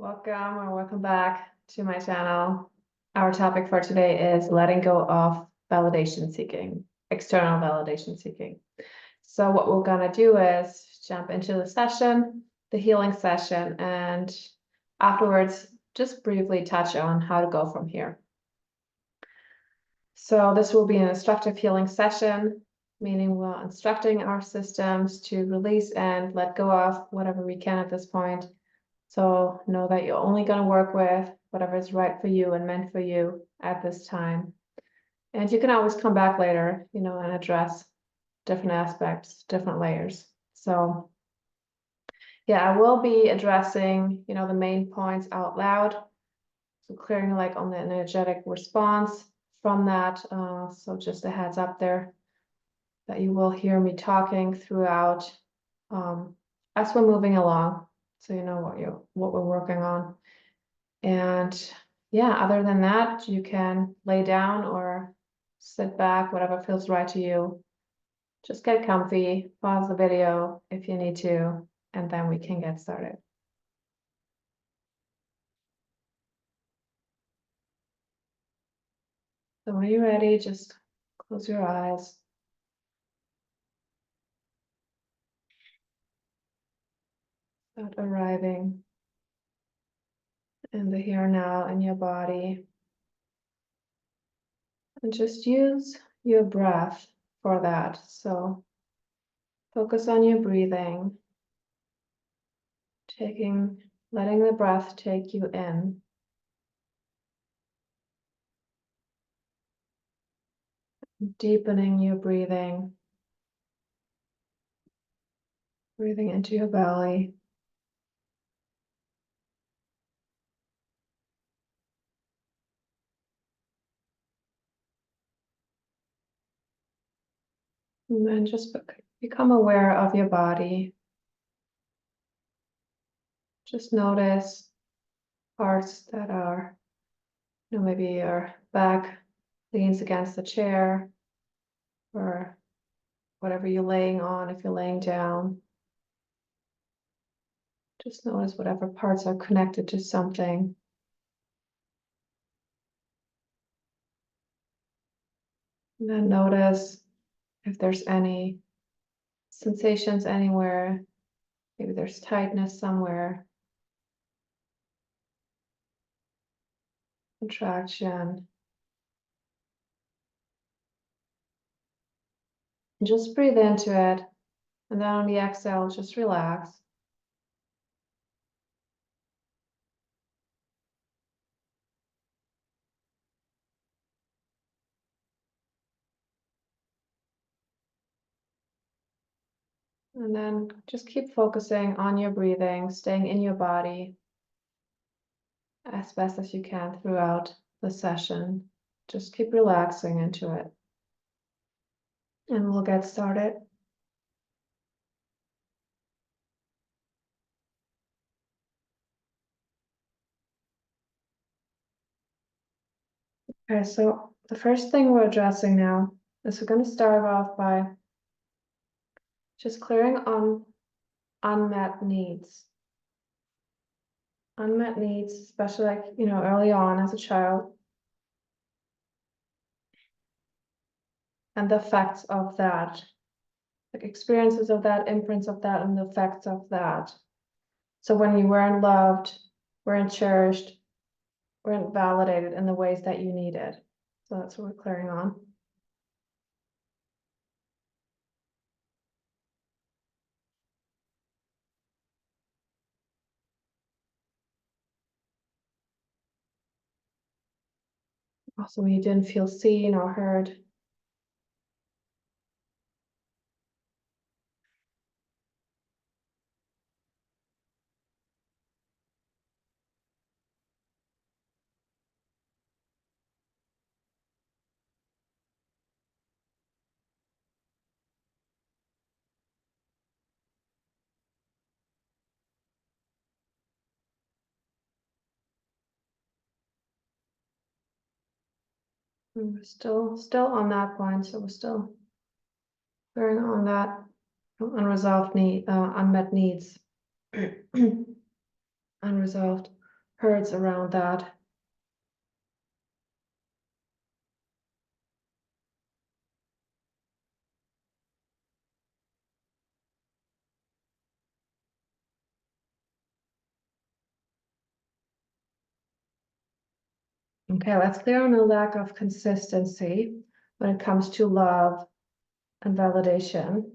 Welcome or welcome back to my channel. Our topic for today is letting go of validation seeking, external validation seeking. So what we're gonna do is jump into the session, the healing session, and afterwards, just briefly touch on how to go from here. So this will be an instructive healing session, meaning we're instructing our systems to release and let go of whatever we can at this point. So know that you're only going to work with whatever is right for you and meant for you at this time. And you can always come back later, and address different aspects, different layers. So yeah, I will be addressing, the main points out loud. So clearing like on the energetic response from that. So just a heads up there that you will hear me talking throughout as we're moving along. So you know what we're working on. And yeah, other than that, you can lay down or sit back, whatever feels right to you. Just get comfy, pause the video if you need to, and then we can get started. So when you're ready, just close your eyes. Start arriving in the here now in your body. And just use your breath for that. So focus on your breathing, letting the breath take you in. Deepening your breathing into your belly. And then just become aware of your body. Just notice parts that are, maybe your back leans against the chair or whatever you're laying on, if you're laying down. Just notice whatever parts are connected to something. And then notice if there's any sensations anywhere. Maybe there's tightness somewhere. Contraction. And just breathe into it. And then on the exhale, just relax. And then just keep focusing on your breathing, staying in your body as best as you can throughout the session. Just keep relaxing into it. And we'll get started. Okay, so the first thing we're addressing now is we're going to start off by just clearing on unmet needs. Unmet needs, especially like, early on as a child. And the effects of that, like experiences of that, imprints of that, and the effects of that. So when you weren't loved, weren't cherished, weren't validated in the ways that you needed. So that's what we're clearing on. Also, when you didn't feel seen or heard. And we're still on that point, so we're still clearing on that unresolved need, unmet needs. Unresolved. hurts around that. Okay, let's clear on a lack of consistency when it comes to love and validation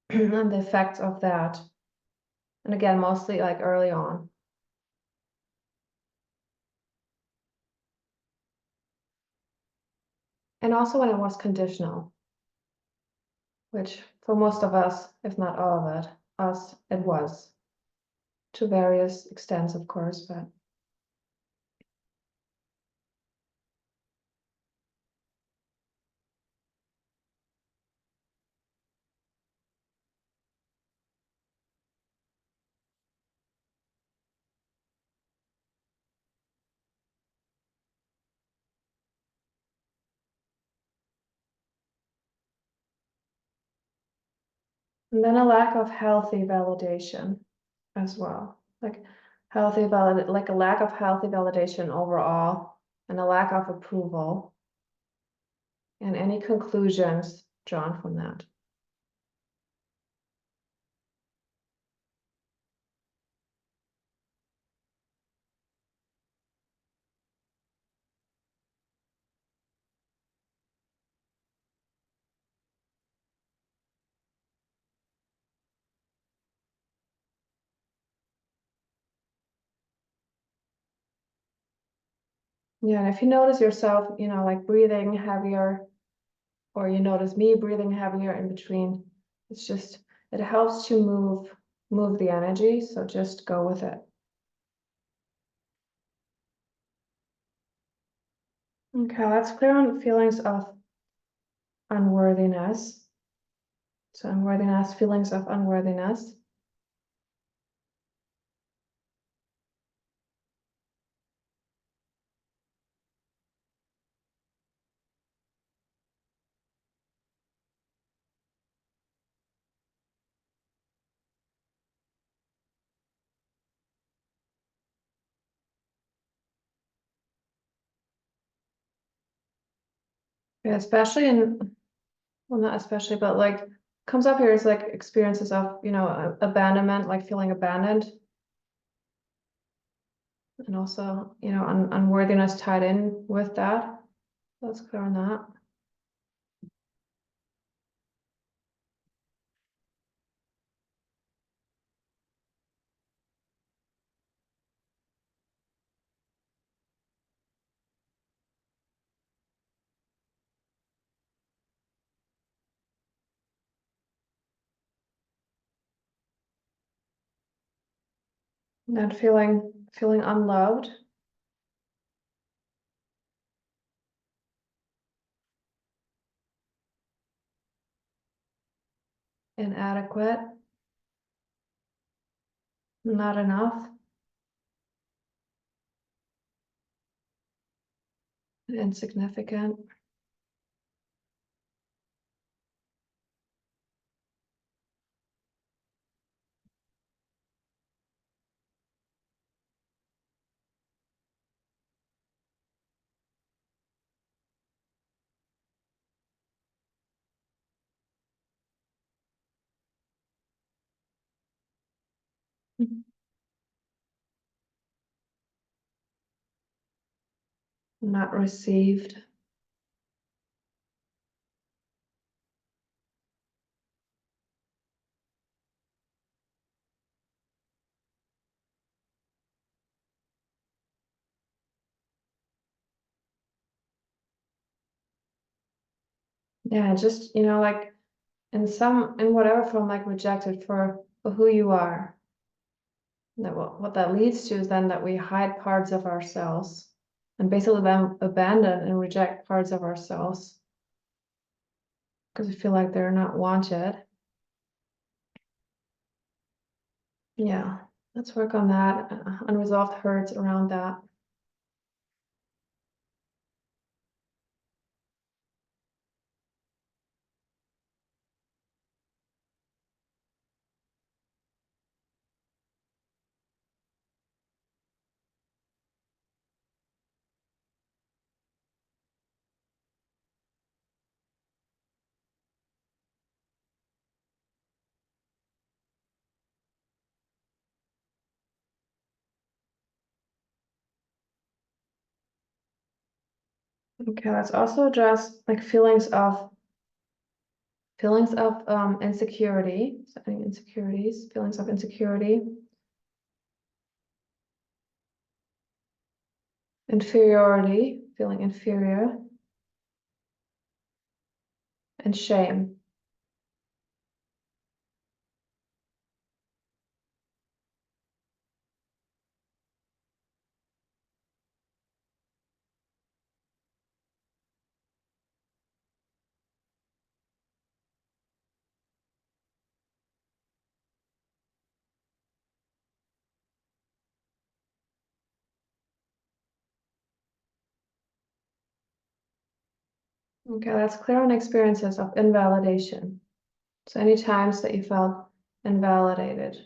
and the effects of that. And again, mostly like early on. And also when it was conditional, which for most of us, if not all of us, it was. To various extents, of course, but and then a lack of healthy validation as well. Like like a lack of healthy validation overall, and a lack of approval, and any conclusions drawn from that. Yeah, and if you notice yourself, like breathing heavier, or you notice me breathing heavier in between, it helps to move the energy, so just go with it. Okay, let's clear on feelings of unworthiness. So unworthiness, feelings of unworthiness. Yeah, especially well, not especially, but like comes up here is like experiences of, abandonment, like feeling abandoned. And also, unworthiness tied in with that. Let's clear on that. And then feeling unloved. Inadequate. Not enough. Insignificant. Not received. Yeah, just, like in whatever form, like rejected for who you are. That what that leads to is then that we hide parts of ourselves and basically then abandon and reject parts of ourselves because we feel like they're not wanted. Yeah, let's work on that. Unresolved hurts around that. Okay, let's also address like feelings of insecurity, so any insecurities, feelings of insecurity, inferiority, feeling inferior, and shame. Okay, that's clear on experiences of invalidation. So any times that you felt invalidated.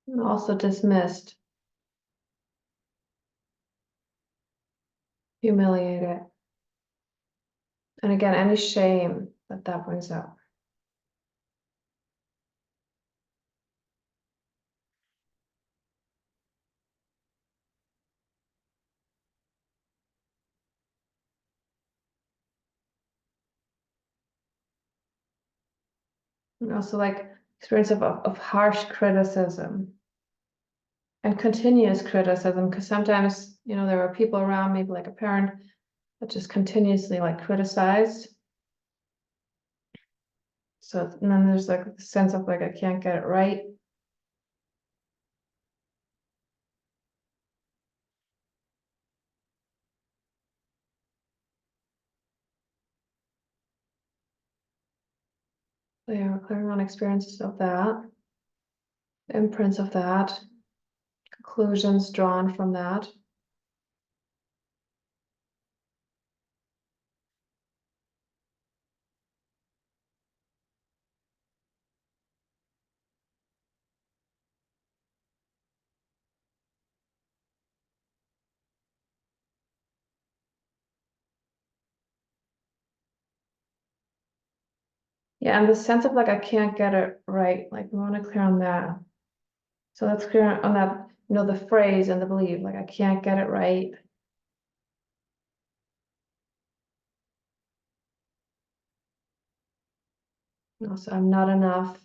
And also dismissed, humiliated. And again, any shame that brings up. And also like experience of harsh criticism and continuous criticism, because sometimes, there are people around, maybe like a parent, that just continuously like criticized. So and then there's like the sense of like, I can't get it right. They are clearing on experiences of that, imprints of that, conclusions drawn from that. Yeah, and the sense of like, I can't get it right, like we want to clear on that. So let's clear on that, the phrase and the belief, like I can't get it right. Also, I'm not enough,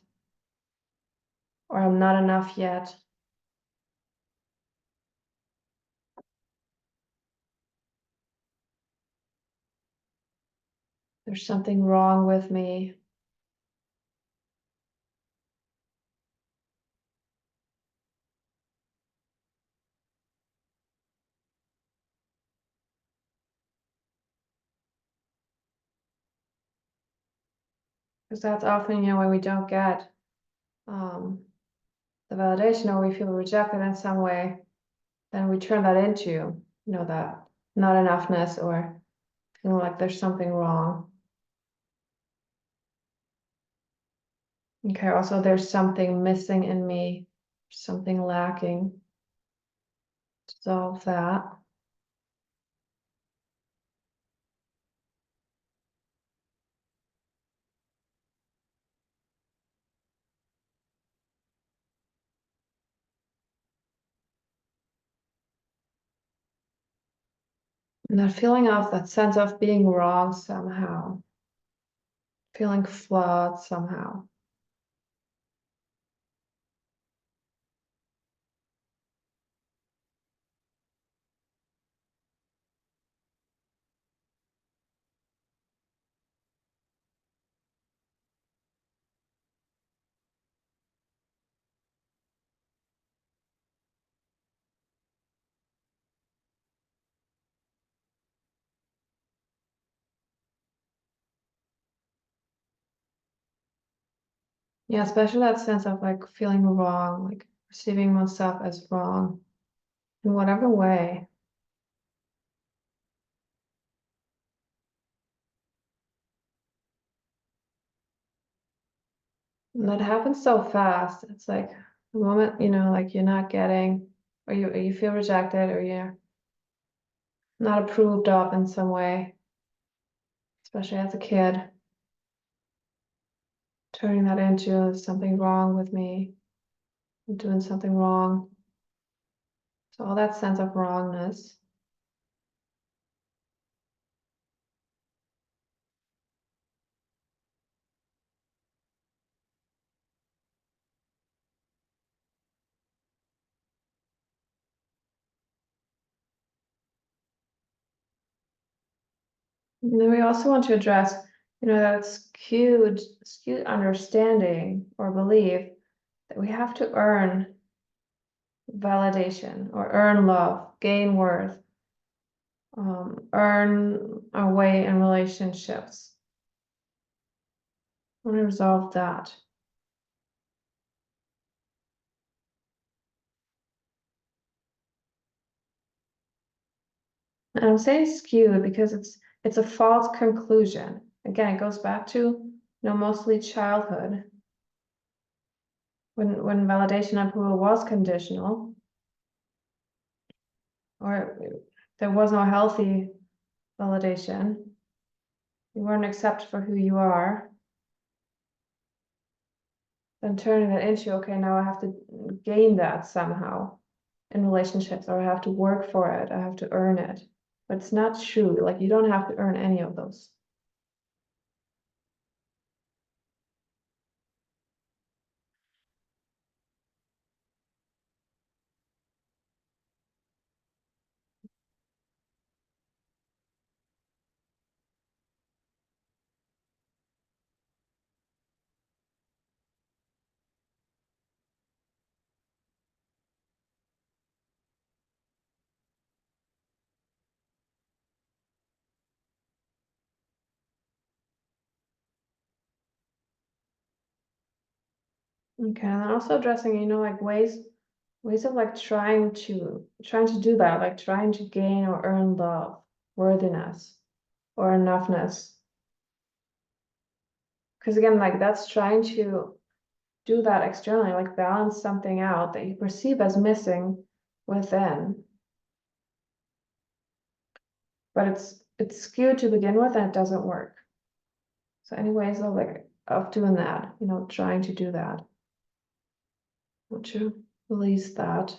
or I'm not enough yet. There's something wrong with me. Because that's often, when we don't get the validation, or we feel rejected in some way, then we turn that into, that not enoughness, or feeling like there's something wrong. Okay, also there's something missing in me, something lacking. Dissolve that. And that feeling of that sense of being wrong somehow, feeling flawed somehow. Yeah, especially that sense of like feeling wrong, like perceiving oneself as wrong in whatever way. And that happens so fast. It's like the moment, like you're not getting, or you feel rejected, or you're not approved of in some way, especially as a kid. turning that into something wrong with me, I'm doing something wrong. So all that sense of wrongness. And then we also want to address, that skewed understanding or belief that we have to earn validation or earn love, gain worth, earn our way in relationships. I want to resolve that. And I'm saying skewed because it's a false conclusion. Again, it goes back to, mostly childhood. When validation and approval was conditional, or there was no healthy validation, you weren't accepted for who you are, then turning that into, okay, now I have to gain that somehow in relationships, or I have to work for it, I have to earn it. But it's not true. Like, you don't have to earn any of those. Okay, and then also addressing, like ways of like trying to do that, like trying to gain or earn love, worthiness, or enoughness. Because again, like that's trying to do that externally, like balance something out that you perceive as missing within. But it's skewed to begin with and it doesn't work. So any ways of doing that, trying to do that. I want to release that.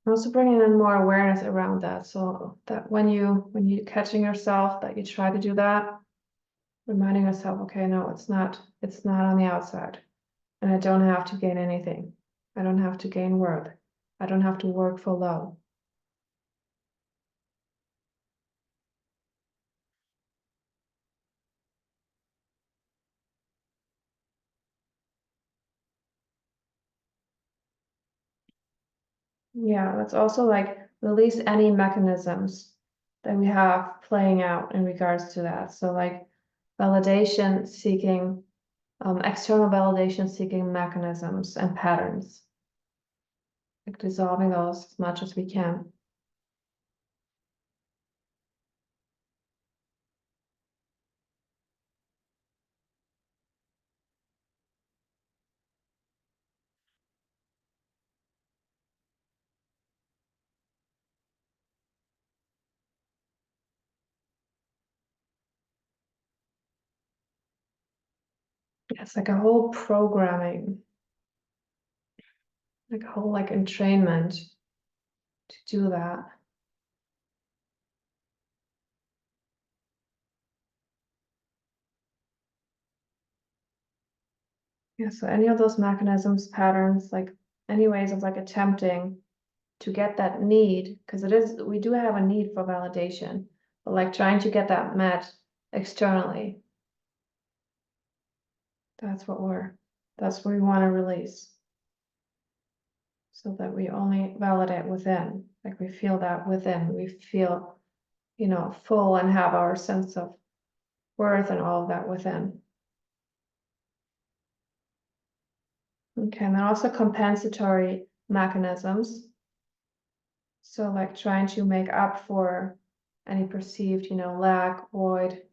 Also bringing in more awareness around that, so that when you catching yourself that you try to do that, reminding yourself, okay, no, it's not on the outside, and I don't have to gain anything. I don't have to gain worth. I don't have to work for love. Yeah, let's also like release any mechanisms that we have playing out in regards to that. So like validation seeking, external validation seeking mechanisms and patterns. Like dissolving those as much as we can. It's like a whole programming, like a whole like entrainment to do that. Yeah, so any of those mechanisms, patterns, like any ways of like attempting to get that need, because we do have a need for validation, but like trying to get that met externally. That's what we want to release. So that we only validate within, like we feel that within, we feel, full and have our sense of worth and all of that within. Okay, and then also compensatory mechanisms. So like trying to make up for any perceived, lack, void.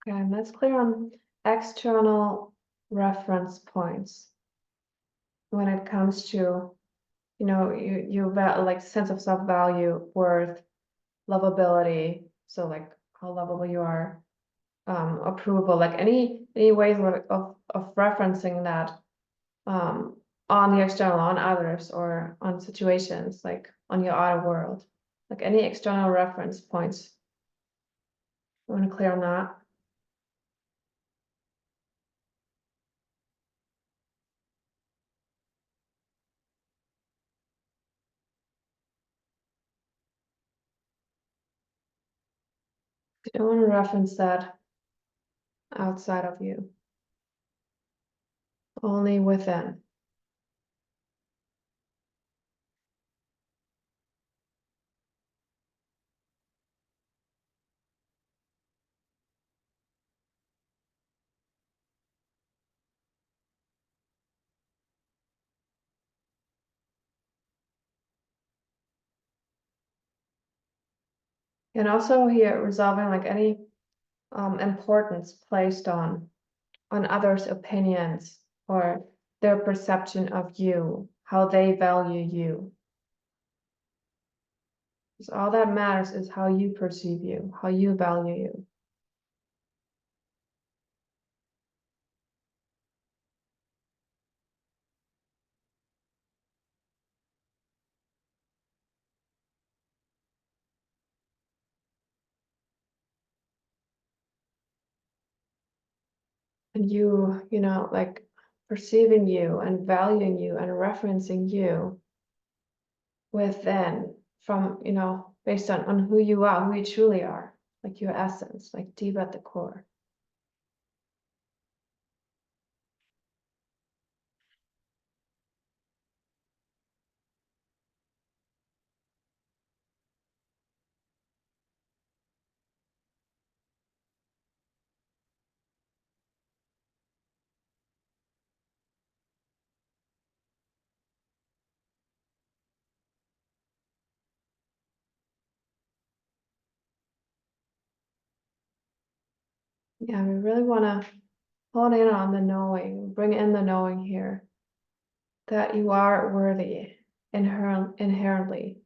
Okay, and that's clear on external reference points when it comes to, like sense of self-value, worth, lovability. So like how lovable you are, approval, like any ways of referencing that on the external, on others, or on situations, like on your outer world, like any external reference points. I want to clear on that. You don't want to reference that outside of you, only within. And also here resolving like any importance placed on others' opinions or their perception of you, how they value you. Because all that matters is how you perceive you, how you value you. And you, like perceiving you and valuing you and referencing you within from, based on who you are, who you truly are, like your essence, like deep at the core. Yeah, we really want to hone in on the knowing, bring in the knowing here that you are worthy inherently.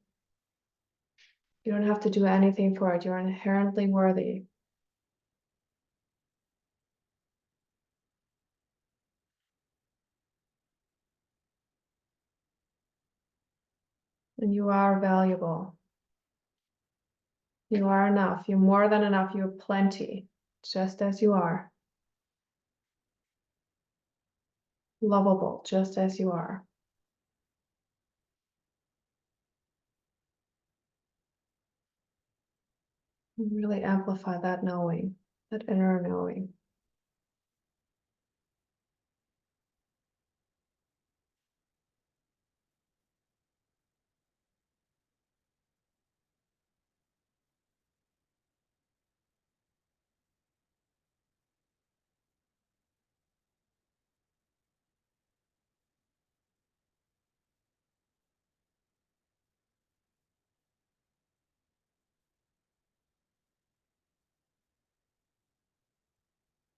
You don't have to do anything for it. You're inherently worthy. And you are valuable. You are enough. You're more than enough. You're plenty, just as you are. Lovable, just as you are. Really amplify that knowing, that inner knowing.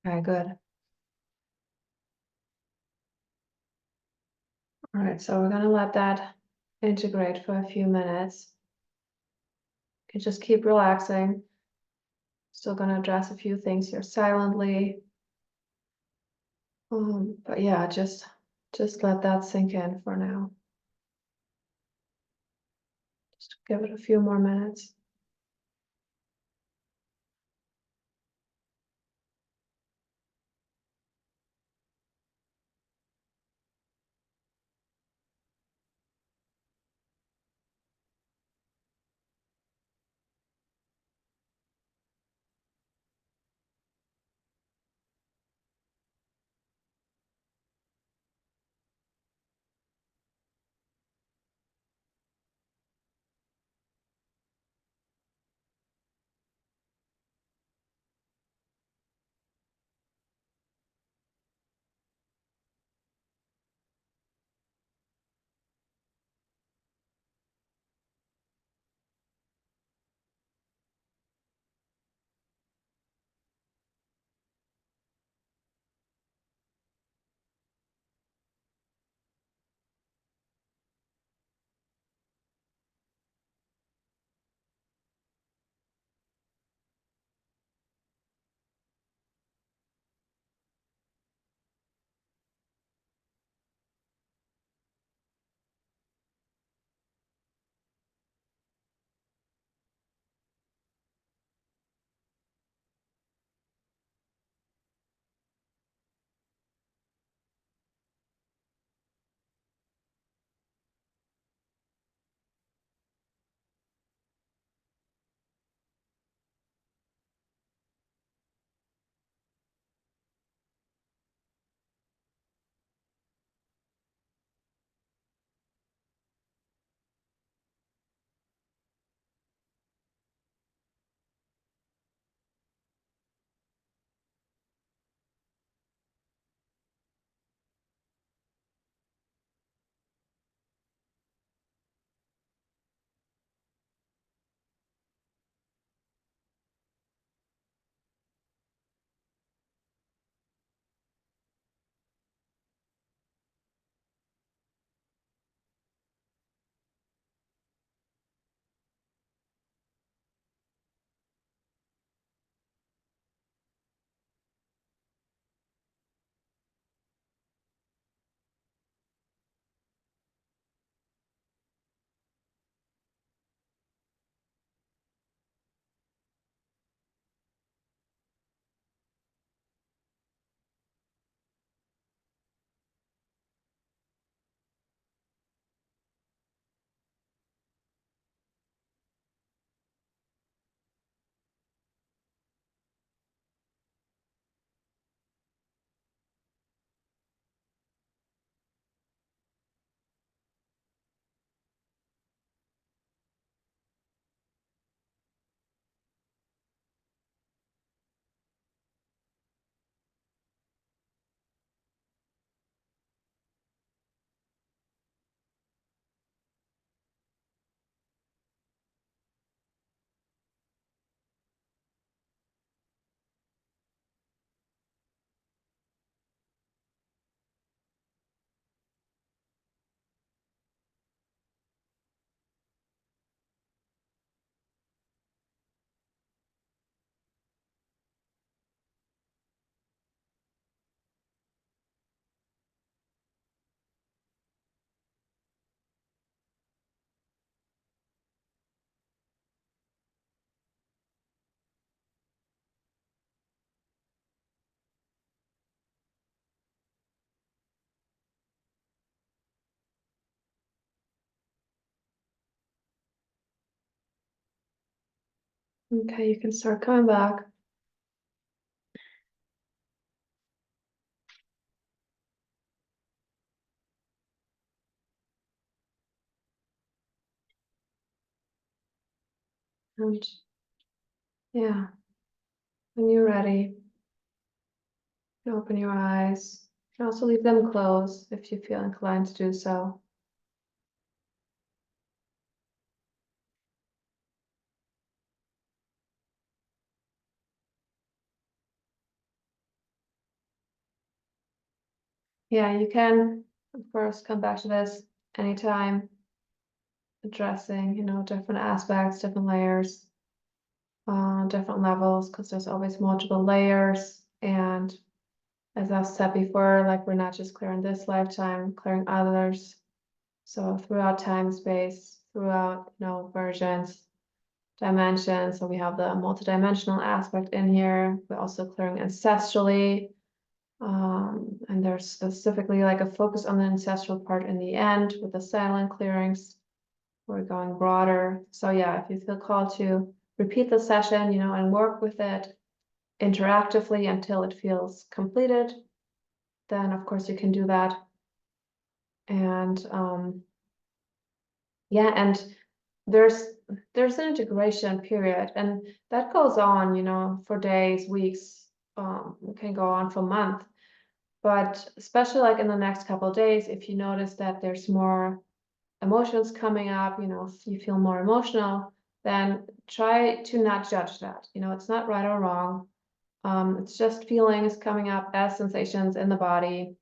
Okay, good. All right, so we're gonna let that integrate for a few minutes. You can just keep relaxing. Still gonna address a few things here silently. But yeah, just let that sink in for now. Just Give it a few more minutes. Okay, you can start coming back. And yeah, when you're ready, you can open your eyes. You can also leave them closed if you feel inclined to do so. Yeah, you can, of course, come back to this anytime, addressing, different aspects, different layers, different levels, because there's always multiple layers. And as I've said before, like we're not just clearing this lifetime, clearing others. So throughout time, space, throughout, versions, dimensions. So we have the multidimensional aspect in here. We're also clearing ancestrally. And there's specifically like a focus on the ancestral part in the end with the silent clearings. We're going broader. So yeah, if you feel called to repeat the session, and work with it interactively until it feels completed, then of course you can do that. And yeah, and there's an integration period, and that goes on, for days, weeks, can go on for months. But especially like in the next couple of days, if you notice that there's more emotions coming up, if you feel more emotional, then try to not judge that. It's not right or wrong. It's just feelings coming up as sensations in the body.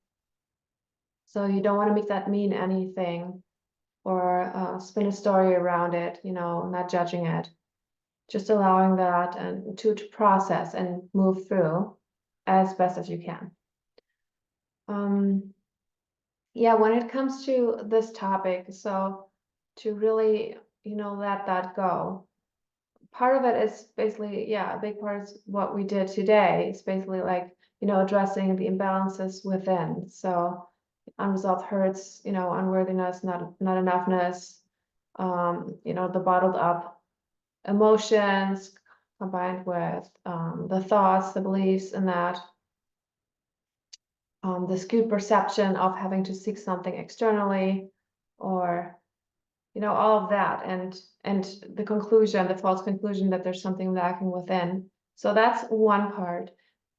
So you don't want to make that mean anything or spin a story around it, not judging it. Just allowing that and to process and move through as best as you can. Yeah, when it comes to this topic, so to really, let that go. Part of it is basically, a big part is what we did today. It's basically like, addressing the imbalances within. So unresolved hurts, unworthiness, not enoughness, the bottled up emotions combined with the thoughts, the beliefs, and that the skewed perception of having to seek something externally, or all of that, and the conclusion, the false conclusion that there's something lacking within. So that's one part.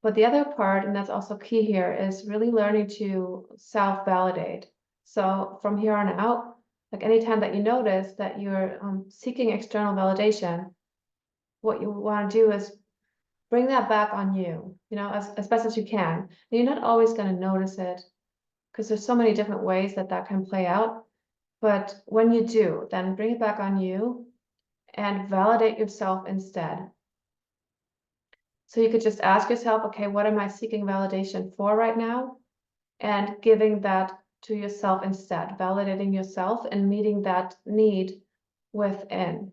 But the other part, and that's also key here, is really learning to self-validate. So from here on out, like anytime that you notice that you're seeking external validation, what you want to do is bring that back on you, as best as you can. And you're not always going to notice it, because there's so many different ways that can play out. But when you do, then bring it back on you and validate yourself instead. So you could just ask yourself, okay, what am I seeking validation for right now? And giving that to yourself instead, validating yourself and meeting that need within.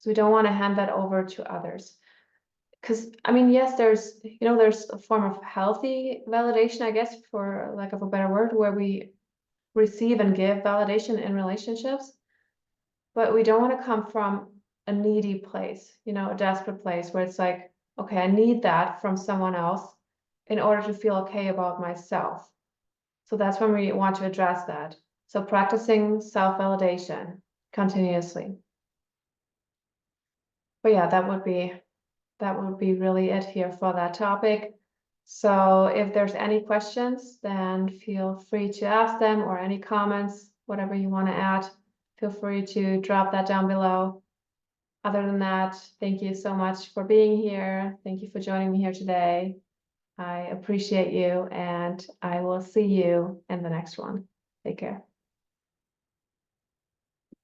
So we don't want to hand that over to others. Because yes, there's a form of healthy validation, I guess, for lack of a better word, where we receive and give validation in relationships, but we don't want to come from a needy place, a desperate place where it's like, okay, I need that from someone else in order to feel okay about myself. So that's when we want to address that. So practicing self-validation continuously. But yeah, that would be really it here for that topic. So if there's any questions, then feel free to ask them, or any comments, whatever you want to add, feel free to drop that down below. Other than that, thank you so much for being here. Thank you for joining me here today. I appreciate you, and I will see you in the next one. Take care.